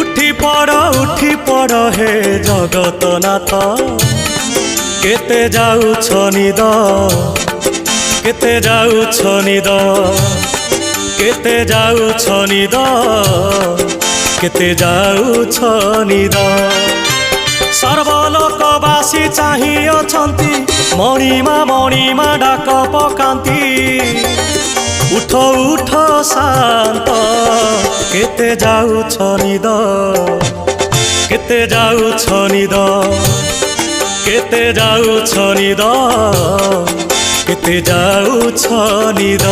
उठी पड़ हे जगतनाथ केते जाउछ निद केते जाउछ निद केते जाउछ निद केते जाउछ निद सर्वलोकवासी चाहि अछंती मणिमा डाक पकांती उठ उठ शांत केते जाउछ निद केते जाउछ निद केते जाउछ निद केते जाउछ निद।